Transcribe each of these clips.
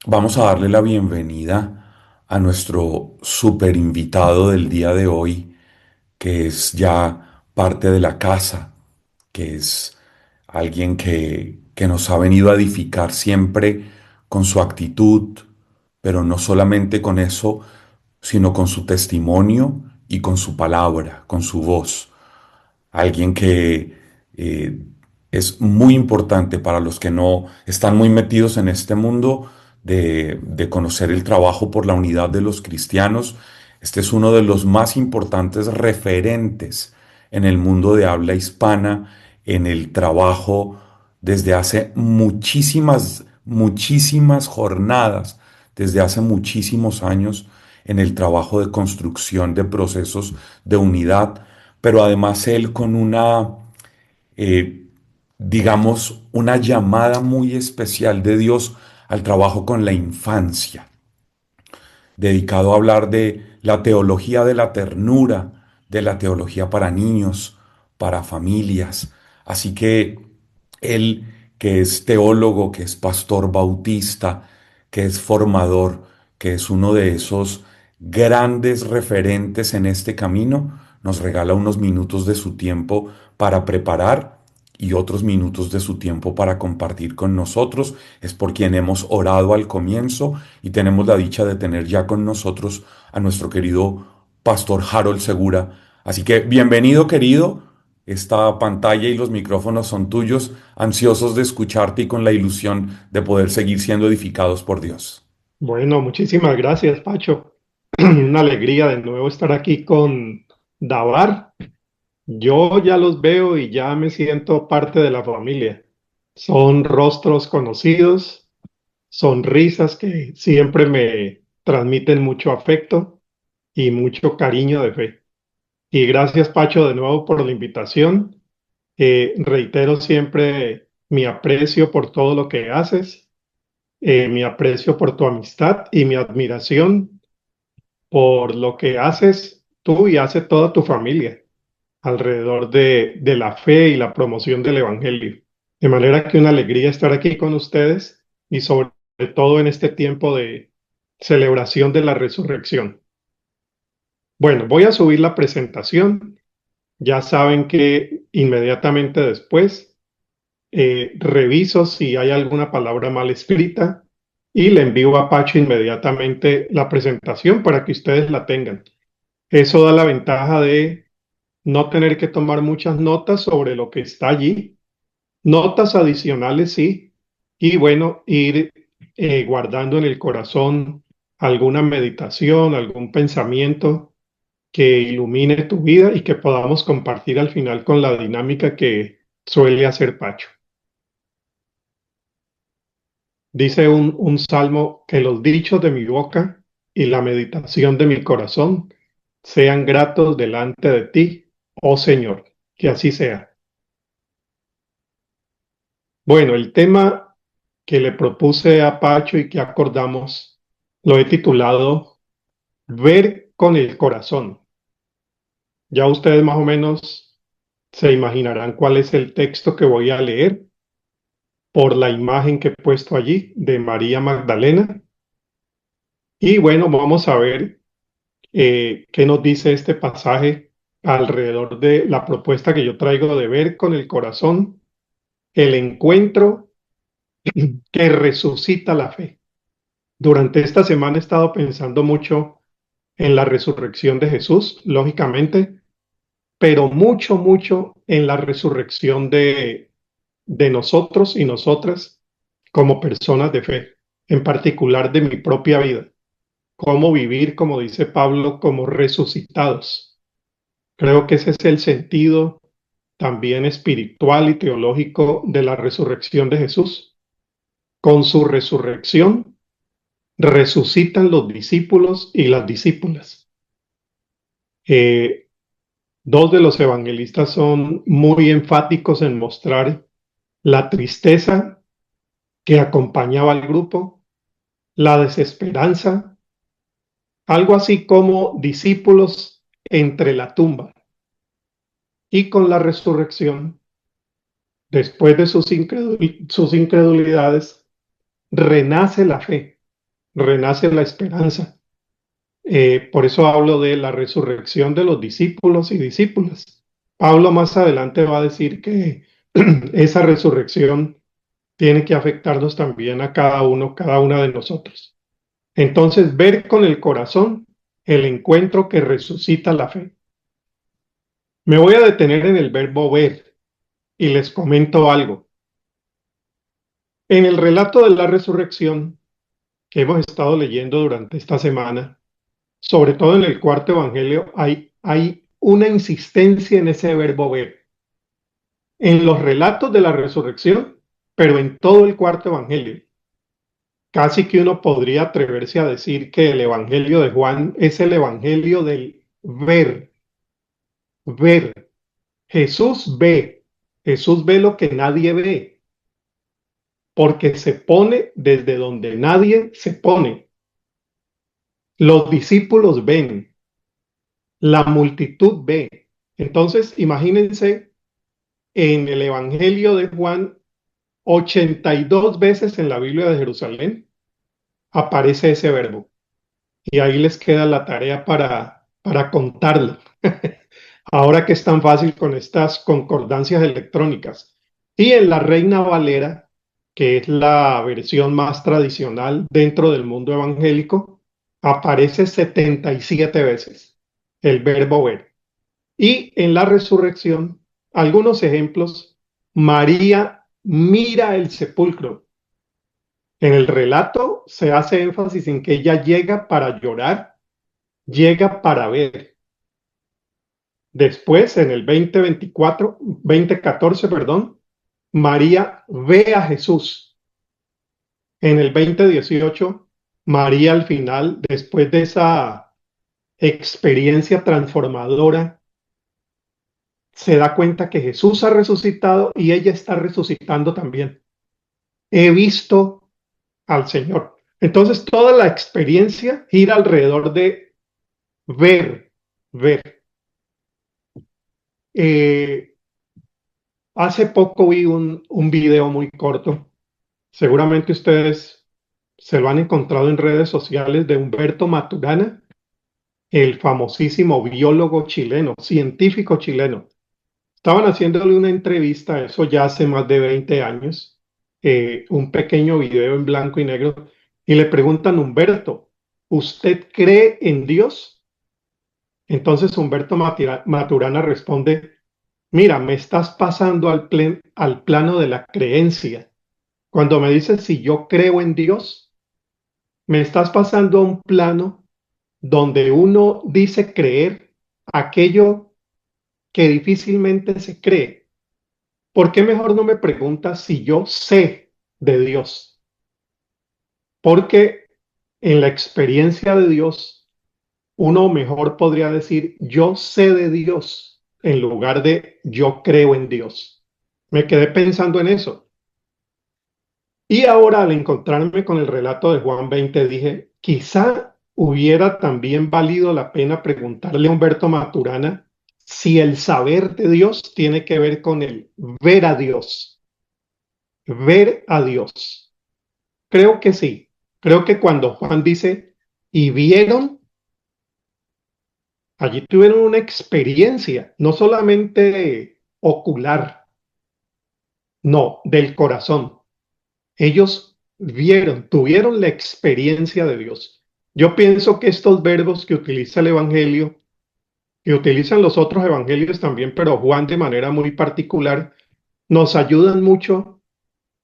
Vamos a darle la bienvenida a nuestro super invitado del día de hoy, que es ya parte de la casa, que es alguien que nos ha venido a edificar siempre con su actitud, pero no solamente con eso, sino con su testimonio y con su palabra, con su voz. Alguien que es muy importante para los que no están muy metidos en este mundo de conocer el trabajo por la unidad de los cristianos. Este es uno de los más importantes referentes en el mundo de habla hispana, en el trabajo desde hace muchísimas jornadas, desde hace muchísimos años, en el trabajo de construcción de procesos de unidad, pero además él con eh, digamos, una llamada muy especial de Dios al trabajo con la infancia, dedicado a hablar de la teología de la ternura, de la teología para niños, para familias. Así que él, que es teólogo, que es pastor bautista, que es formador, que es uno de esos grandes referentes en este camino, nos regala unos minutos de su tiempo para preparar y otros minutos de su tiempo para compartir con nosotros. Es por quien hemos orado al comienzo y tenemos la dicha de tener ya con nosotros a nuestro querido pastor Harold Segura. Así que bienvenido, querido. Esta pantalla y los micrófonos son tuyos, ansiosos de escucharte y con la ilusión de poder seguir siendo edificados por Dios. Bueno, muchísimas gracias, Pacho. Una alegría de nuevo estar aquí con Davar. Yo ya los veo y ya me siento parte de la familia. Son rostros conocidos, sonrisas que siempre me transmiten mucho afecto y mucho cariño de fe. Y gracias, Pacho, de nuevo por la invitación. Reitero siempre mi aprecio por todo lo que haces, mi aprecio por tu amistad y mi admiración por lo que haces tú y hace toda tu familia alrededor de la fe y la promoción del Evangelio. De manera que una alegría estar aquí con ustedes y sobre todo en este tiempo de celebración de la resurrección. Bueno, voy a subir la presentación. Ya saben que inmediatamente después reviso si hay alguna palabra mal escrita y le envío a Pacho inmediatamente la presentación para que ustedes la tengan. Eso da la ventaja de no tener que tomar muchas notas sobre lo que está allí, notas adicionales sí, y bueno, ir guardando en el corazón alguna meditación, algún pensamiento que ilumine tu vida y que podamos compartir al final con la dinámica que suele hacer Pacho. Dice un salmo, que los dichos de mi boca y la meditación de mi corazón sean gratos delante de ti, oh Señor, que así sea. Bueno, el tema que le propuse a Pacho y que acordamos lo he titulado Ver con el corazón. Ya ustedes más o menos se imaginarán cuál es el texto que voy a leer por la imagen que he puesto allí de María Magdalena. Y bueno, vamos a ver qué nos dice este pasaje alrededor de la propuesta que yo traigo de ver con el corazón el encuentro que resucita la fe. Durante esta semana he estado pensando mucho en la resurrección de Jesús, lógicamente, pero mucho en la resurrección de nosotros y nosotras como personas de fe, en particular de mi propia vida. Cómo vivir, como dice Pablo, como resucitados. Creo que ese es el sentido también espiritual y teológico de la resurrección de Jesús. Con su resurrección resucitan los discípulos y las discípulas. Eh, Dos de los evangelistas son muy enfáticos en mostrar la tristeza que acompañaba al grupo, la desesperanza, algo así como discípulos entre la tumba. Y con la resurrección, después de sus incredulidades, renace la fe. renace la esperanza. Por eso hablo de la resurrección de los discípulos y discípulas. Pablo más adelante va a decir que esa resurrección tiene que afectarnos también a cada uno, cada una de nosotros. Entonces, ver con el corazón el encuentro que resucita la fe. Me voy a detener en el verbo ver y les comento algo. En el relato de la resurrección que hemos estado leyendo durante esta semana, sobre todo en el cuarto evangelio, hay una insistencia en ese verbo ver. En los relatos de la resurrección, pero en todo el cuarto evangelio. Casi que uno podría atreverse a decir que el evangelio de Juan es el evangelio del ver, ver. Jesús ve lo que nadie ve, porque se pone desde donde nadie se pone. Los discípulos ven, la multitud ve. Entonces, imagínense en el Evangelio de Juan, 82 veces en la Biblia de Jerusalén aparece ese verbo. Y ahí les queda la tarea para contarlo. Ahora que es tan fácil con estas concordancias electrónicas. Y en la Reina Valera, que es la versión más tradicional dentro del mundo evangélico, aparece 77 veces el verbo ver. Y en la resurrección, algunos ejemplos, María mira el sepulcro. En el relato se hace énfasis en que ella llega para llorar, llega para ver. Después, en el 2014, perdón, María ve a Jesús. En el 2018, María al final, después de esa experiencia transformadora, se da cuenta que Jesús ha resucitado y ella está resucitando también. He visto al Señor. Entonces, toda la experiencia gira alrededor de ver, ver. Eh, Hace poco vi un video muy corto. Seguramente ustedes se lo han encontrado en redes sociales de Humberto Maturana, el famosísimo biólogo chileno, científico chileno. Estaban haciéndole una entrevista, eso ya hace más de 20 años, un pequeño video en blanco y negro, y le preguntan, Humberto, ¿usted cree en Dios? Entonces Humberto Maturana responde, mira, me estás pasando al plano de la creencia. Cuando me dices si yo creo en Dios, me estás pasando a un plano donde uno dice creer aquello que difícilmente se cree. ¿Por qué mejor no me preguntas si yo sé de Dios? Porque en la experiencia de Dios, uno mejor podría decir yo sé de Dios en lugar de yo creo en Dios. Me quedé pensando en eso. Y ahora al encontrarme con el relato de Juan 20 dije, quizá hubiera también valido la pena preguntarle a Humberto Maturana si el saber de Dios tiene que ver con el ver a Dios, ver a Dios. Creo que sí. Creo que cuando Juan dice, y vieron, allí tuvieron una experiencia, no solamente ocular, no, del corazón. Ellos vieron, tuvieron la experiencia de Dios. Yo pienso que estos verbos que utiliza el Evangelio, que utilizan los otros evangelios también, pero Juan de manera muy particular, nos ayudan mucho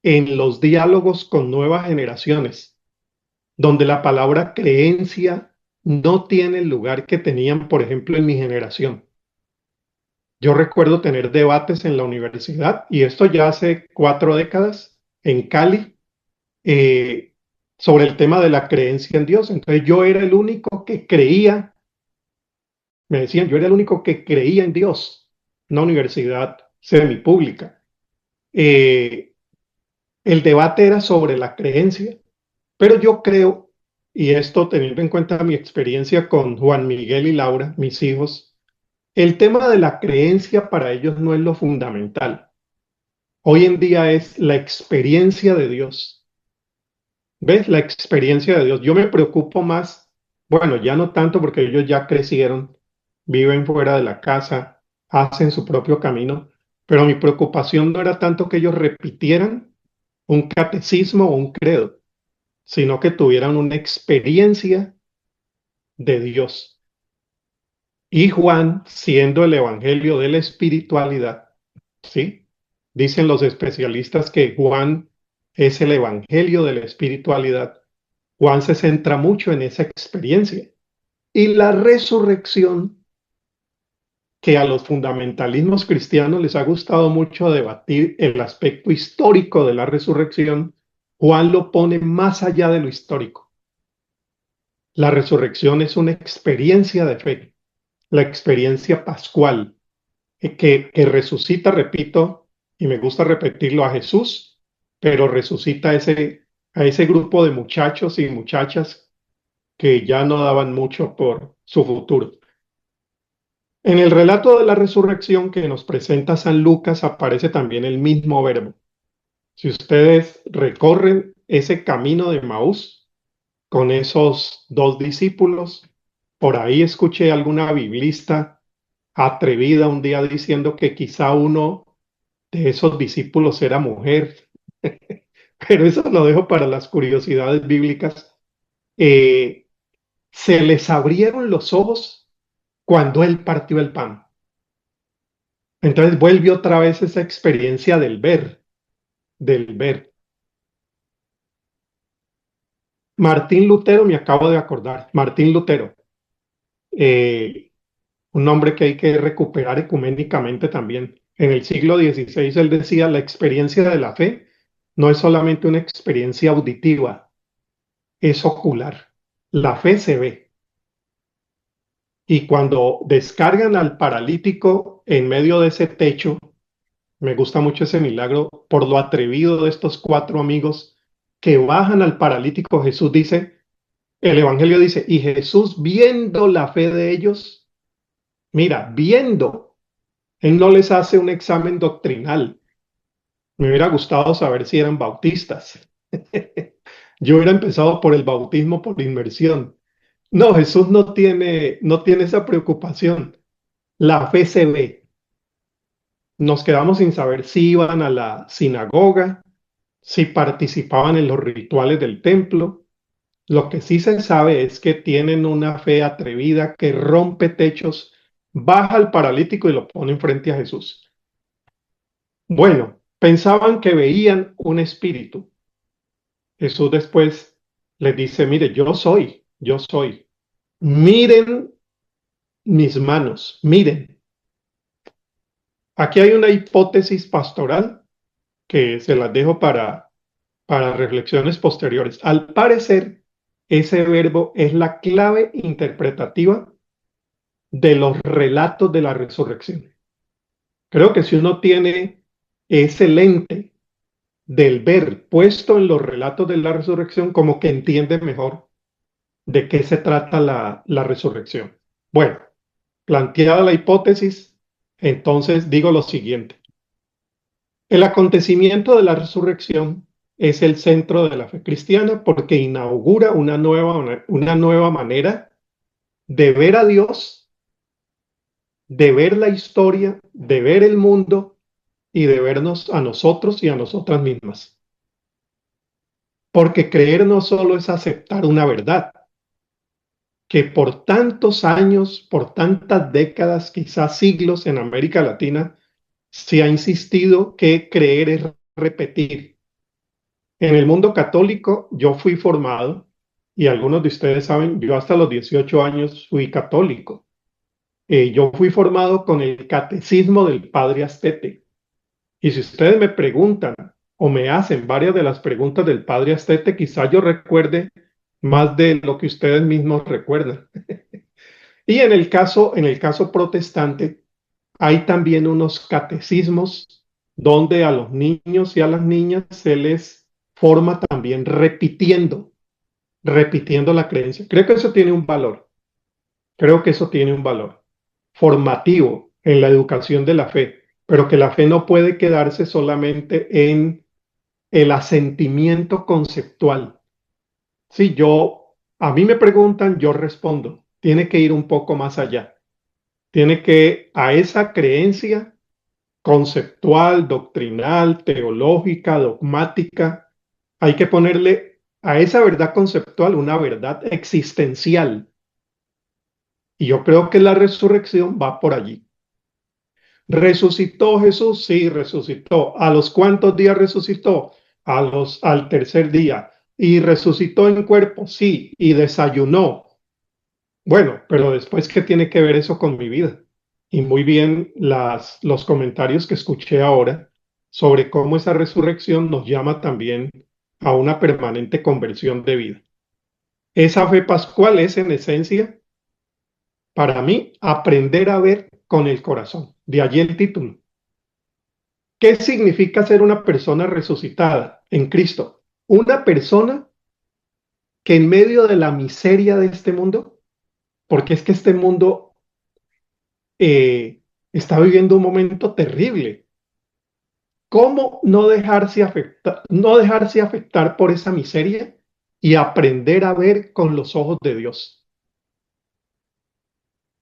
en los diálogos con nuevas generaciones, donde la palabra creencia no tiene el lugar que tenían, por ejemplo, en mi generación. Yo recuerdo tener debates en la universidad, y esto ya hace 4 décadas, en Cali, eh, sobre el tema de la creencia en Dios. Entonces yo era el único que creía, me decían, yo era el único que creía en Dios, una universidad semipública. Eh, el debate era sobre la creencia, pero yo creo, y esto teniendo en cuenta mi experiencia con Juan Miguel y Laura, mis hijos, el tema de la creencia para ellos no es lo fundamental. Hoy en día es la experiencia de Dios. ¿Ves? La experiencia de Dios. Yo me preocupo más, bueno, ya no tanto porque ellos ya crecieron, viven fuera de la casa, hacen su propio camino, pero mi preocupación no era tanto que ellos repitieran un catecismo o un credo, sino que tuvieran una experiencia de Dios. Y Juan, siendo el evangelio de la espiritualidad, ¿sí? Dicen los especialistas que Juan es el evangelio de la espiritualidad. Juan se centra mucho en esa experiencia. Y la resurrección, que a los fundamentalismos cristianos les ha gustado mucho debatir el aspecto histórico de la resurrección, Juan lo pone más allá de lo histórico. La resurrección es una experiencia de fe, la experiencia pascual, que resucita, repito, y me gusta repetirlo, a Jesús, pero resucita a ese grupo de muchachos y muchachas que ya no daban mucho por su futuro. En el relato de la resurrección que nos presenta San Lucas aparece también el mismo verbo. Si ustedes recorren ese camino de Maús con esos dos discípulos, por ahí escuché alguna biblista atrevida un día diciendo que quizá uno de esos discípulos era mujer, pero eso lo dejo para las curiosidades bíblicas. Eh, Se les abrieron los ojos cuando él partió el pan. Entonces vuelve otra vez esa experiencia del ver, del ver. Martín Lutero, me acabo de acordar, Martín Lutero, eh, un nombre que hay que recuperar ecuménicamente también. En el siglo XVI él decía, la experiencia de la fe no es solamente una experiencia auditiva, es ocular. La fe se ve. Y cuando descargan al paralítico en medio de ese techo, me gusta mucho ese milagro por lo atrevido de estos cuatro amigos que bajan al paralítico. Jesús dice, el Evangelio dice, y Jesús viendo la fe de ellos, mira, viendo, él no les hace un examen doctrinal. Me hubiera gustado saber si eran bautistas. Yo hubiera empezado por el bautismo por inmersión. No, Jesús no tiene esa preocupación. La fe se ve. Nos quedamos sin saber si iban a la sinagoga, si participaban en los rituales del templo. Lo que sí se sabe es que tienen una fe atrevida que rompe techos, baja al paralítico y lo pone frente a Jesús. Bueno, pensaban que veían un espíritu. Jesús después les dice, mire, yo soy, yo soy. Miren mis manos, miren. Aquí hay una hipótesis pastoral que se las dejo para reflexiones posteriores. Al parecer, ese verbo es la clave interpretativa de los relatos de la resurrección. Creo que si uno tiene ese lente del ver puesto en los relatos de la resurrección, como que entiende mejor de qué se trata la resurrección. Bueno, planteada la hipótesis, entonces digo lo siguiente. El acontecimiento de la resurrección es el centro de la fe cristiana porque inaugura una nueva manera de ver a Dios, de ver la historia, de ver el mundo y de vernos a nosotros y a nosotras mismas. Porque creer no solo es aceptar una verdad, que por tantos años, por tantas décadas, quizás siglos en América Latina, se ha insistido que creer es repetir. En el mundo católico yo fui formado, y algunos de ustedes saben, yo hasta los 18 años fui católico. Yo fui formado con el catecismo del Padre Astete. Y si ustedes me preguntan o me hacen varias de las preguntas del Padre Astete, quizá yo recuerde más de lo que ustedes mismos recuerdan. Y en el caso protestante, hay también unos catecismos donde a los niños y a las niñas se les forma también repitiendo la creencia. Creo que eso tiene un valor. Creo que eso tiene un valor formativo en la educación de la fe, pero que la fe no puede quedarse solamente en el asentimiento conceptual. Sí, a mí me preguntan, yo respondo. Tiene que ir un poco más allá. Tiene que a esa creencia conceptual, doctrinal, teológica, dogmática, hay que ponerle a esa verdad conceptual una verdad existencial. Y yo creo que la resurrección va por allí. ¿Resucitó Jesús? Sí, resucitó. ¿A los cuántos días resucitó? Al tercer día. ¿Y resucitó en cuerpo? Sí. ¿Y desayunó? Bueno, pero después, ¿qué tiene que ver eso con mi vida? Y muy bien los comentarios que escuché ahora sobre cómo esa resurrección nos llama también a una permanente conversión de vida. Esa fe pascual es, en esencia, para mí, aprender a ver con el corazón. De allí el título. ¿Qué significa ser una persona resucitada en Cristo? Una persona que en medio de la miseria de este mundo, porque es que este mundo está viviendo un momento terrible. ¿Cómo no dejarse afectar por esa miseria y aprender a ver con los ojos de Dios?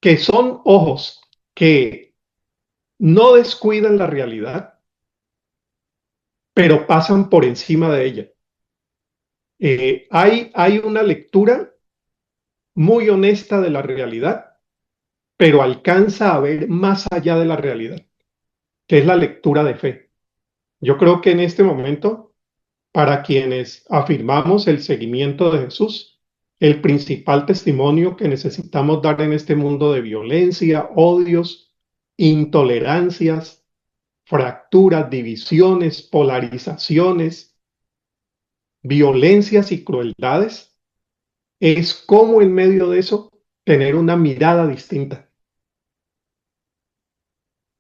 Que son ojos que no descuidan la realidad, pero pasan por encima de ella. Hay una lectura muy honesta de la realidad, pero alcanza a ver más allá de la realidad, que es la lectura de fe. Yo creo que en este momento, para quienes afirmamos el seguimiento de Jesús, el principal testimonio que necesitamos dar en este mundo de violencia, odios, intolerancias, fracturas, divisiones, polarizaciones, violencias y crueldades, es cómo en medio de eso tener una mirada distinta,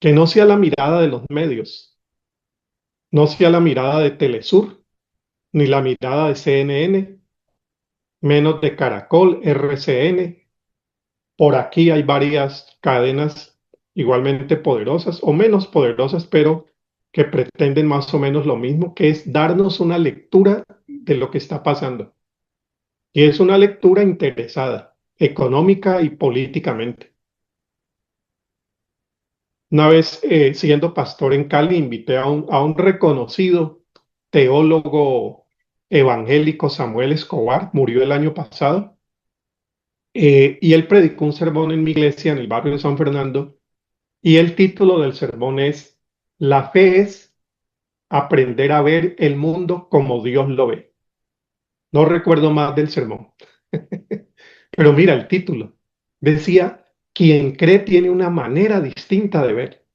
que no sea la mirada de los medios, no sea la mirada de Telesur, ni la mirada de CNN, menos de Caracol, RCN. Por aquí hay varias cadenas igualmente poderosas o menos poderosas, pero que pretenden más o menos lo mismo, que es darnos una lectura de lo que está pasando. Y es una lectura interesada, económica y políticamente. Una vez, siendo pastor en Cali, invité a un reconocido teólogo evangélico, Samuel Escobar, murió el año pasado, y él predicó un sermón en mi iglesia en el barrio de San Fernando, y el título del sermón es La fe es aprender a ver el mundo como Dios lo ve. No recuerdo más del sermón, pero mira el título. Decía, quien cree tiene una manera distinta de ver.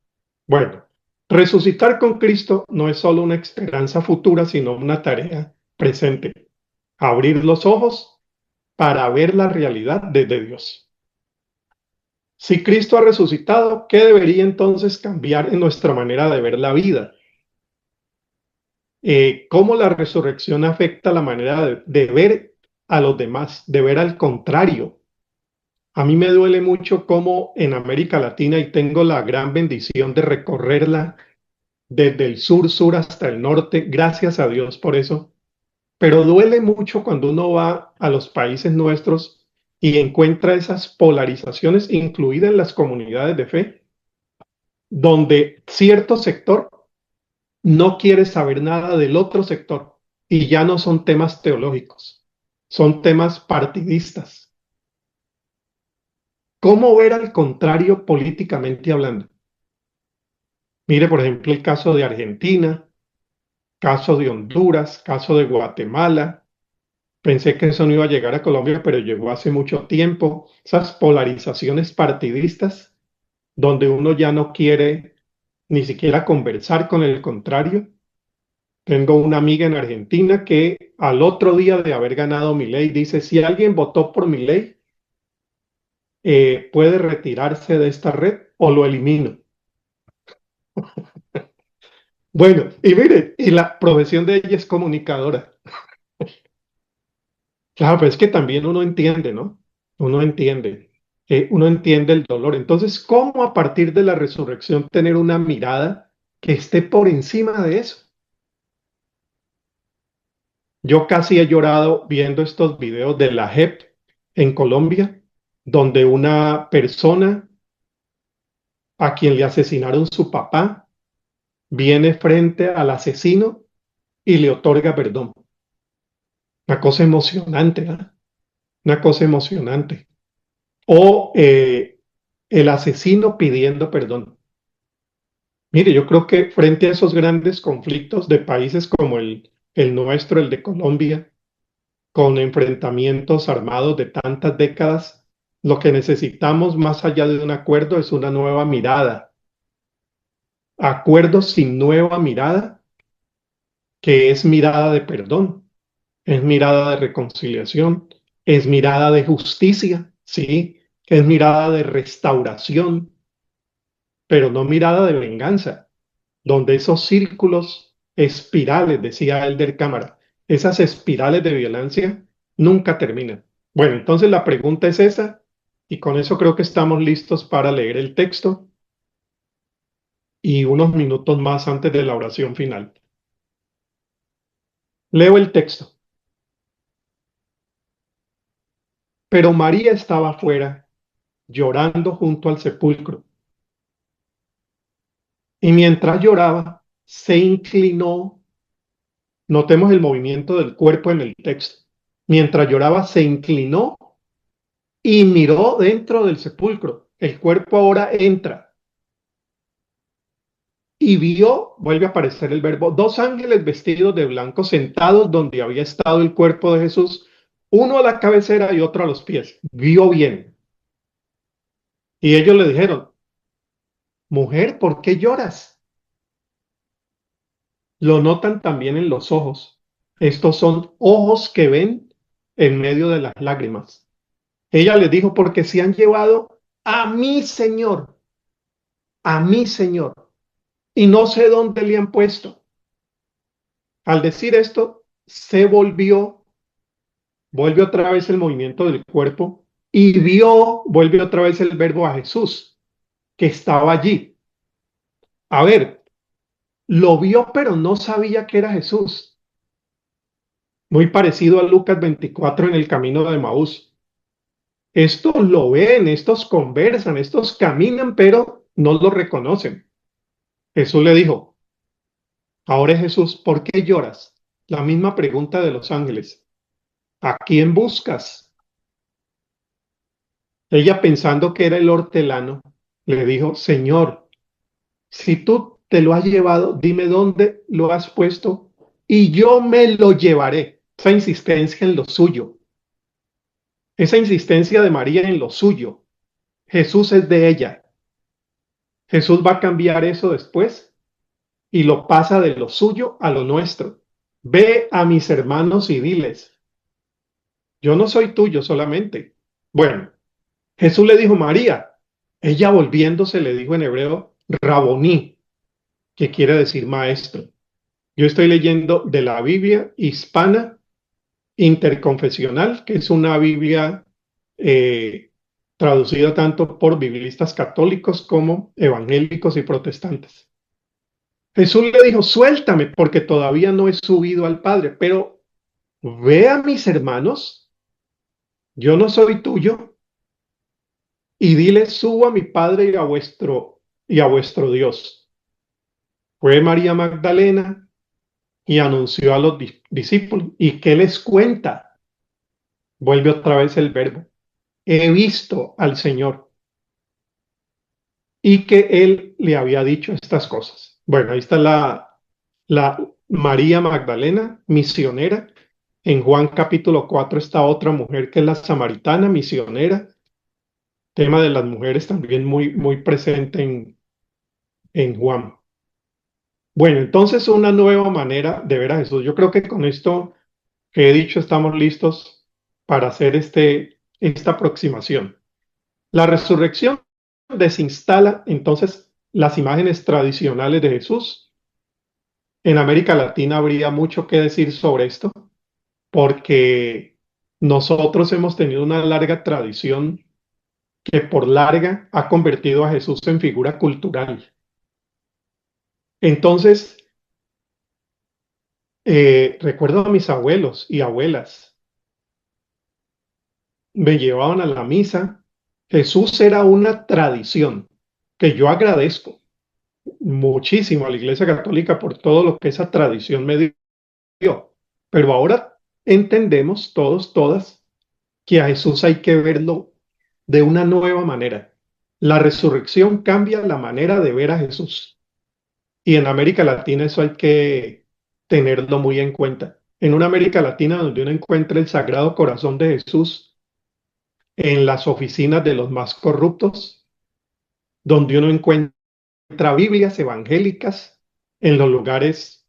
Bueno, resucitar con Cristo no es solo una esperanza futura, sino una tarea presente. Abrir los ojos para ver la realidad desde Dios. Si Cristo ha resucitado, ¿qué debería entonces cambiar en nuestra manera de ver la vida? ¿Cómo la resurrección afecta la manera de ver a los demás, de ver al contrario? A mí me duele mucho cómo en América Latina, y tengo la gran bendición de recorrerla desde el sur hasta el norte, gracias a Dios por eso, pero duele mucho cuando uno va a los países nuestros y encuentra esas polarizaciones, incluidas en las comunidades de fe, donde cierto sector no quiere saber nada del otro sector y ya no son temas teológicos, son temas partidistas. ¿Cómo ver al contrario políticamente hablando? Mire, por ejemplo, el caso de Argentina, caso de Honduras, caso de Guatemala. Pensé que eso no iba a llegar a Colombia, pero llegó hace mucho tiempo. Esas polarizaciones partidistas donde uno ya no quiere ni siquiera conversar con el contrario. Tengo una amiga en Argentina que al otro día de haber ganado Milei dice, si alguien votó por Milei, puede retirarse de esta red o lo elimino. Bueno, y mire, y la profesión de ella es comunicadora. Claro, pero es que también uno entiende, ¿no? Uno entiende el dolor. Entonces, ¿cómo a partir de la resurrección tener una mirada que esté por encima de eso? Yo casi he llorado viendo estos videos de la JEP en Colombia, donde una persona a quien le asesinaron su papá viene frente al asesino y le otorga perdón. Una cosa emocionante, ¿eh? Una cosa emocionante. O el asesino pidiendo perdón. Mire, yo creo que frente a esos grandes conflictos de países como el nuestro, el de Colombia, con enfrentamientos armados de tantas décadas, lo que necesitamos más allá de un acuerdo es una nueva mirada. Acuerdos sin nueva mirada, que es mirada de perdón, es mirada de reconciliación, es mirada de justicia, sí, es mirada de restauración, pero no mirada de venganza, donde esos círculos espirales, decía Elder Cámara, esas espirales de violencia nunca terminan. Bueno, entonces la pregunta es esa, y con eso creo que estamos listos para leer el texto y unos minutos más antes de la oración final. Leo el texto. Pero María estaba afuera, llorando junto al sepulcro, y mientras lloraba, se inclinó. Notemos el movimiento del cuerpo en el texto. Mientras lloraba, se inclinó y miró dentro del sepulcro. El cuerpo ahora entra y vio, vuelve a aparecer el verbo, dos ángeles vestidos de blanco sentados donde había estado el cuerpo de Jesús, uno a la cabecera y otro a los pies. Vio bien. Y ellos le dijeron, mujer, ¿por qué lloras? Lo notan también en los ojos. Estos son ojos que ven en medio de las lágrimas. Ella les dijo, porque se han llevado a mi Señor, y no sé dónde le han puesto. Al decir esto, se volvió, vuelve otra vez el movimiento del cuerpo, y vio, vuelve otra vez el verbo a Jesús, que estaba allí. A ver, lo vio, pero no sabía que era Jesús. Muy parecido a Lucas 24 en el camino de Maús. Estos lo ven, estos conversan, estos caminan, pero no lo reconocen. Jesús le dijo, ahora Jesús, ¿por qué lloras? La misma pregunta de los ángeles. ¿A quién buscas? Ella, pensando que era el hortelano, le dijo, Señor, si tú te lo has llevado, dime dónde lo has puesto y yo me lo llevaré. Esa insistencia en lo suyo, esa insistencia de María en lo suyo. Jesús es de ella. Jesús va a cambiar eso después y lo pasa de lo suyo a lo nuestro. Ve a mis hermanos y diles, yo no soy tuyo solamente. Bueno, Jesús le dijo María. Ella volviéndose le dijo en hebreo Raboní, que quiere decir maestro. Yo estoy leyendo de la Biblia hispana interconfesional, que es una Biblia eh, traducida tanto por biblistas católicos como evangélicos y protestantes. Jesús le dijo, suéltame porque todavía no he subido al Padre, pero ve a mis hermanos, yo no soy tuyo, y dile, subo a mi Padre y a vuestro Dios. Fue María Magdalena y anunció a los discípulos. ¿Y qué les cuenta? Vuelve otra vez el verbo. He visto al Señor y que Él le había dicho estas cosas. Bueno, ahí está la María Magdalena, misionera. En Juan capítulo 4 está otra mujer que es la samaritana, misionera. Tema de las mujeres también muy presente en Juan. Bueno, entonces una nueva manera de ver a Jesús. Yo creo que con esto que he dicho estamos listos para hacer esta aproximación. La resurrección desinstala entonces las imágenes tradicionales de Jesús. En América Latina habría mucho que decir sobre esto, porque nosotros hemos tenido una larga tradición que por larga ha convertido a Jesús en figura cultural. Entonces, Recuerdo a mis abuelos y abuelas, me llevaban a la misa. Jesús era una tradición que yo agradezco muchísimo a la Iglesia Católica por todo lo que esa tradición me dio. Pero ahora entendemos todos, todas, que a Jesús hay que verlo de una nueva manera. La resurrección cambia la manera de ver a Jesús. Y en América Latina eso hay que tenerlo muy en cuenta. En una América Latina donde uno encuentra el Sagrado Corazón de Jesús en las oficinas de los más corruptos, donde uno encuentra Biblias evangélicas en los lugares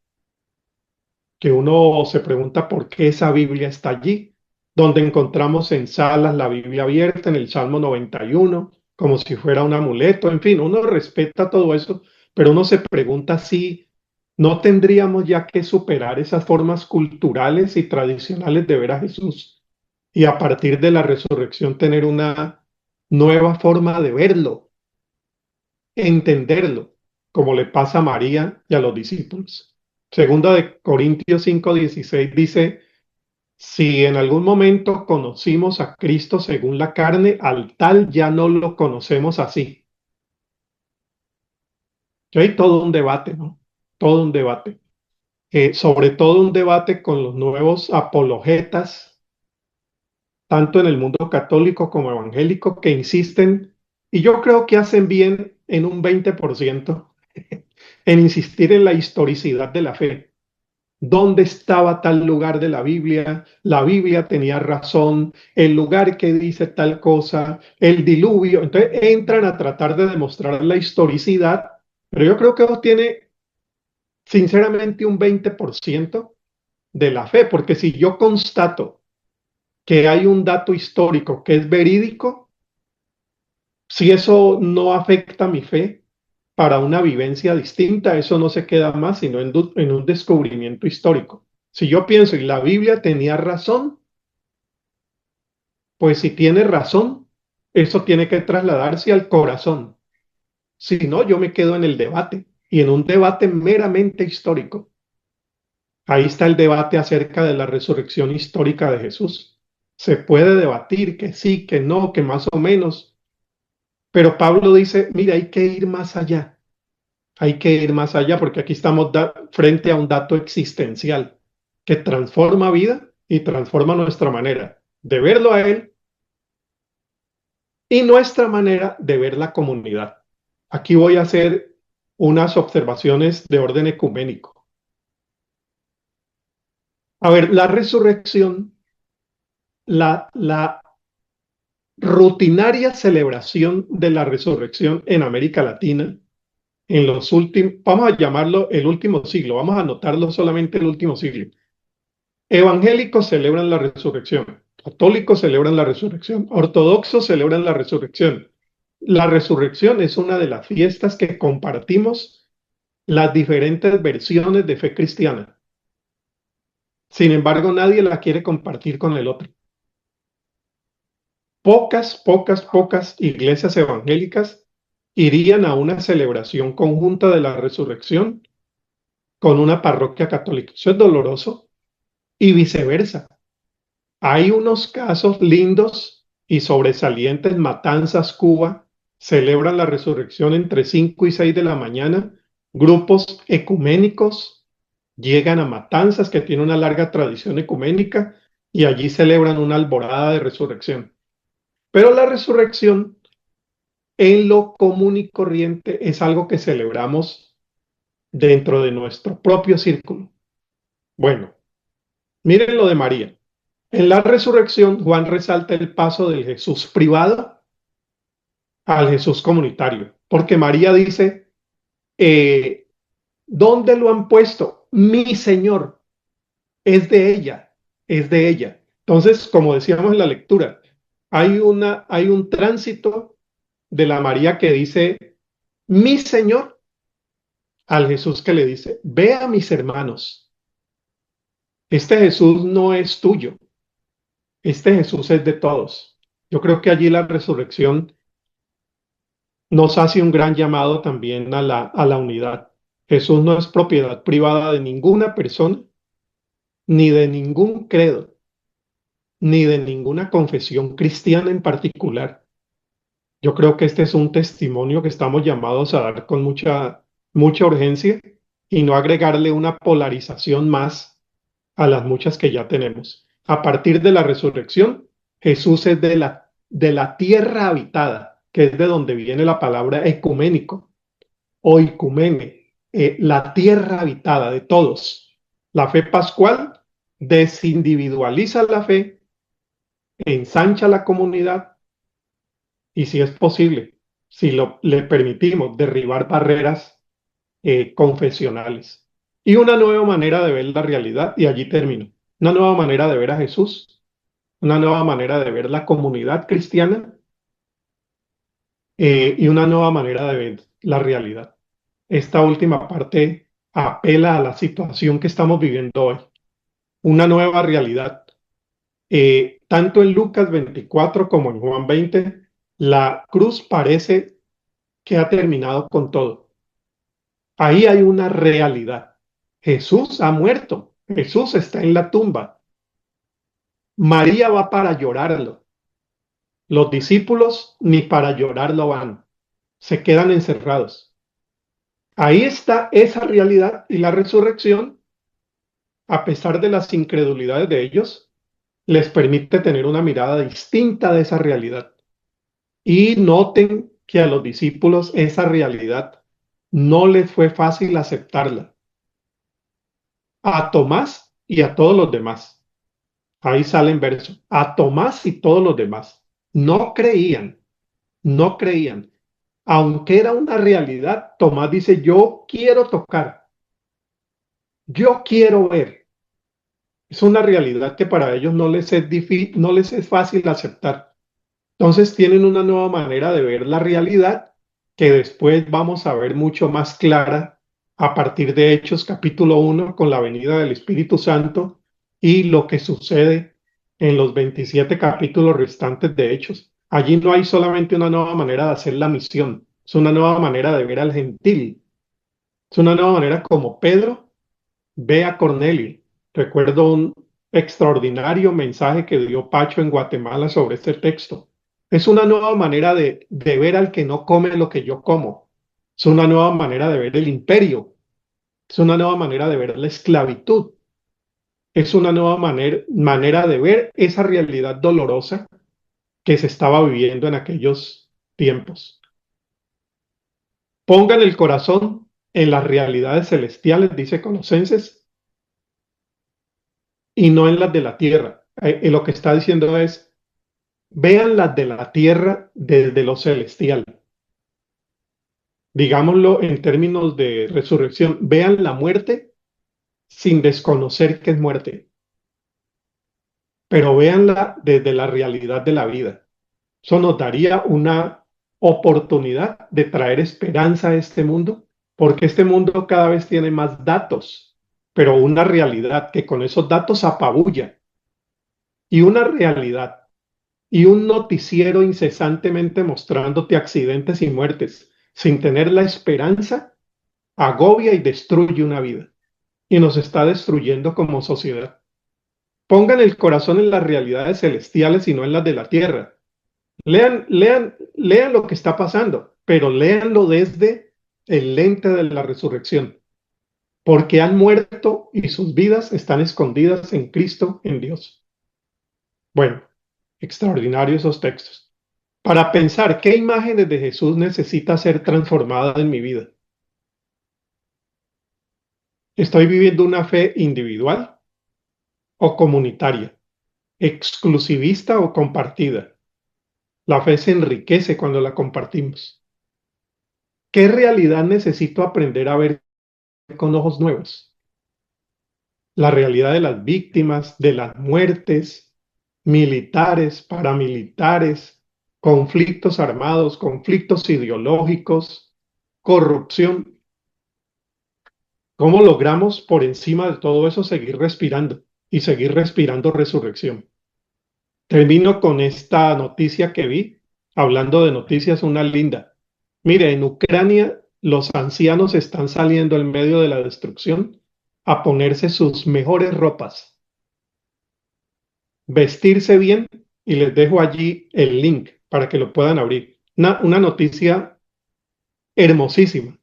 que uno se pregunta por qué esa Biblia está allí, donde encontramos en salas la Biblia abierta en el Salmo 91, como si fuera un amuleto, en fin, uno respeta todo eso, pero uno se pregunta si no tendríamos ya que superar esas formas culturales y tradicionales de ver a Jesús y a partir de la resurrección tener una nueva forma de verlo, entenderlo, como le pasa a María y a los discípulos. Segunda de Corintios 5:16 dice, si en algún momento conocimos a Cristo según la carne, al tal ya no lo conocemos así. Y hay todo un debate, ¿no? Todo un debate. Sobre todo un debate con los nuevos apologetas, tanto en el mundo católico como evangélico, que insisten, y yo creo que hacen bien en un 20%, en insistir en la historicidad de la fe. ¿Dónde estaba tal lugar de la Biblia? La Biblia tenía razón, el lugar que dice tal cosa, el diluvio. Entonces entran a tratar de demostrar la historicidad, pero yo creo que eso tiene sinceramente un 20% de la fe, porque si yo constato que hay un dato histórico que es verídico, si eso no afecta mi fe para una vivencia distinta, eso no se queda más sino en un descubrimiento histórico. Si yo pienso y la Biblia tenía razón, pues si tiene razón, eso tiene que trasladarse al corazón. Si no, yo me quedo en el debate y en un debate meramente histórico. Ahí está el debate acerca de la resurrección histórica de Jesús. Se puede debatir que sí, que no, que más o menos, pero Pablo dice, mira, hay que ir más allá. Hay que ir más allá porque aquí estamos frente a un dato existencial que transforma vida y transforma nuestra manera de verlo a Él y nuestra manera de ver la comunidad. Aquí voy a hacer unas observaciones de orden ecuménico. A ver, la resurrección, la rutinaria celebración de la resurrección en América Latina en los últimos, vamos a llamarlo el último siglo, vamos a anotarlo solamente el último siglo. Evangélicos celebran la resurrección, católicos celebran la resurrección, ortodoxos celebran la resurrección. La resurrección es una de las fiestas que compartimos las diferentes versiones de fe cristiana. Sin embargo, nadie la quiere compartir con el otro. Pocas iglesias evangélicas irían a una celebración conjunta de la resurrección con una parroquia católica. Eso es doloroso y viceversa. Hay unos casos lindos y sobresalientes. Matanzas, Cuba, celebran la resurrección entre 5 y 6 de la mañana. Grupos ecuménicos llegan a Matanzas, que tiene una larga tradición ecuménica, y allí celebran una alborada de resurrección. Pero la resurrección en lo común y corriente es algo que celebramos dentro de nuestro propio círculo. Bueno, miren lo de María. En la resurrección, Juan resalta el paso del Jesús privado al Jesús comunitario, porque María dice, eh, ¿dónde lo han puesto? Mi Señor, es de ella, es de ella. Entonces, como decíamos en la lectura, hay un tránsito de la María que dice, mi Señor, al Jesús que le dice, ve a mis hermanos. Este Jesús no es tuyo, este Jesús es de todos. Yo creo que allí la resurrección nos hace un gran llamado también a la unidad. Jesús no es propiedad privada de ninguna persona ni de ningún credo, ni de ninguna confesión cristiana en particular. Yo creo que este es un testimonio que estamos llamados a dar con mucha urgencia y no agregarle una polarización más a las muchas que ya tenemos. A partir de la resurrección, Jesús es de la tierra habitada, que es de donde viene la palabra ecuménico o icumene, la tierra habitada de todos. La fe pascual desindividualiza la fe, ensancha la comunidad y, si es posible, si le permitimos, derribar barreras confesionales. Y una nueva manera de ver la realidad, y allí termino. Una nueva manera de ver a Jesús, una nueva manera de ver la comunidad cristiana y una nueva manera de ver la realidad. Esta última parte apela a la situación que estamos viviendo hoy. Una nueva realidad. Tanto en Lucas 24 como en Juan 20, la cruz parece que ha terminado con todo. Ahí hay una realidad. Jesús ha muerto. Jesús está en la tumba. María va para llorarlo. Los discípulos ni para llorarlo van. Se quedan encerrados. Ahí está esa realidad, y la resurrección, a pesar de las incredulidades de ellos, les permite tener una mirada distinta de esa realidad. Y noten que a los discípulos esa realidad no les fue fácil aceptarla. A Tomás y a todos los demás. Ahí sale en verso. A Tomás y todos los demás. No creían, no creían. Aunque era una realidad, Tomás dice, yo quiero tocar, yo quiero ver. Es una realidad que para ellos no les es fácil aceptar. Entonces tienen una nueva manera de ver la realidad que después vamos a ver mucho más clara a partir de Hechos capítulo 1 con la venida del Espíritu Santo y lo que sucede en los 27 capítulos restantes de Hechos. Allí no hay solamente una nueva manera de hacer la misión, es una nueva manera de ver al gentil, es una nueva manera como Pedro ve a Cornelio. Recuerdo un extraordinario mensaje que dio Pacho en Guatemala sobre este texto. Es una nueva manera de ver al que no come lo que yo como. Es una nueva manera de ver el imperio. Es una nueva manera de ver la esclavitud. Es una nueva manera de ver esa realidad dolorosa que se estaba viviendo en aquellos tiempos. Pongan el corazón en las realidades celestiales, dice Colosenses, y no en las de la tierra. Lo que está diciendo es, vean las de la tierra desde lo celestial. Digámoslo en términos de resurrección, vean la muerte sin desconocer que es muerte, pero véanla desde la realidad de la vida. Eso nos daría una oportunidad de traer esperanza a este mundo, porque este mundo cada vez tiene más datos, pero una realidad que con esos datos apabulla, y una realidad y un noticiero incesantemente mostrándote accidentes y muertes, sin tener la esperanza, agobia y destruye una vida. Y nos está destruyendo como sociedad. Pongan el corazón en las realidades celestiales y no en las de la tierra. Lean lo que está pasando, pero léanlo desde el lente de la resurrección, porque han muerto y sus vidas están escondidas en Cristo, en Dios. Bueno, extraordinarios esos textos. Para pensar qué imágenes de Jesús necesita ser transformada en mi vida. ¿Estoy viviendo una fe individual o comunitaria? ¿Exclusivista o compartida? La fe se enriquece cuando la compartimos. ¿Qué realidad necesito aprender a ver con ojos nuevos? La realidad de las víctimas, de las muertes, militares, paramilitares, conflictos armados, conflictos ideológicos, corrupción. ¿Cómo logramos por encima de todo eso seguir respirando y seguir respirando resurrección? Termino con esta noticia que vi, hablando de noticias, una linda. Mire, en Ucrania los ancianos están saliendo en medio de la destrucción a ponerse sus mejores ropas vestirse bien y les dejo allí el link para que lo puedan abrir. Una noticia hermosísima.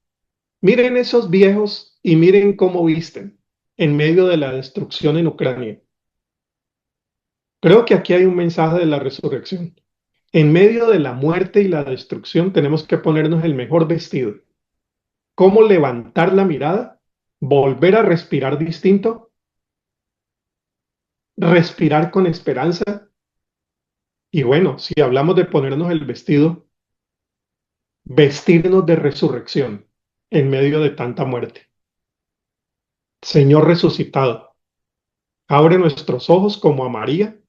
Miren esos viejos y miren cómo visten en medio de la destrucción en Ucrania. Creo que aquí hay un mensaje de la resurrección. En medio de la muerte y la destrucción tenemos que ponernos el mejor vestido. ¿Cómo levantar la mirada? Volver a respirar distinto, respirar con esperanza. Y bueno, si hablamos de ponernos el vestido, vestirnos de resurrección en medio de tanta muerte. Señor resucitado, abre nuestros ojos como a María,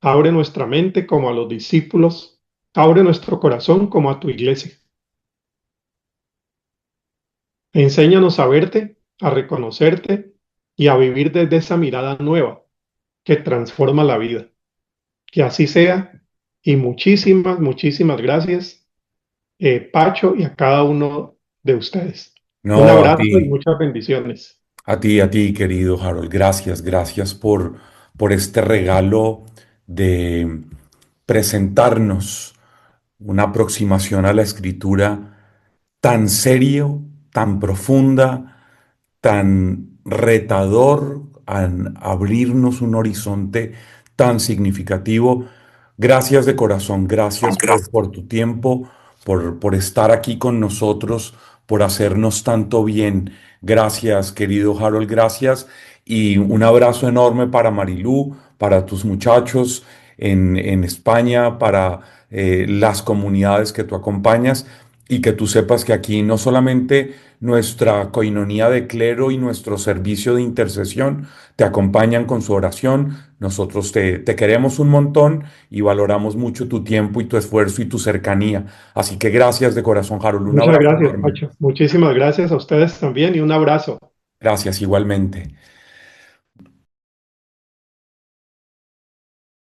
abre nuestra mente como a los discípulos, abre nuestro corazón como a tu iglesia. Enséñanos a verte, a reconocerte y a vivir desde esa mirada nueva que transforma la vida. Que así sea y muchísimas, muchísimas gracias, Pacho, y a cada uno de ustedes. Un No, abrazo y muchas bendiciones. a ti, querido Harold, gracias, gracias por este regalo de presentarnos una aproximación a la escritura tan serio, tan profunda, tan retador, al abrirnos un horizonte tan significativo. Gracias de corazón, gracias por tu tiempo, por estar aquí con nosotros, por hacernos tanto bien. Gracias, querido Harold, gracias. Y un abrazo enorme para Marilú, para tus muchachos en España, para las comunidades que tú acompañas y que tú sepas que aquí no solamente nuestra coinonía de clero y nuestro servicio de intercesión te acompañan con su oración, nosotros te queremos un montón y valoramos mucho tu tiempo y tu esfuerzo y tu cercanía. Así que gracias de corazón, Harold. Un Muchas abrazo gracias, enorme. Pacho. Muchísimas gracias a ustedes también y un abrazo. Gracias igualmente.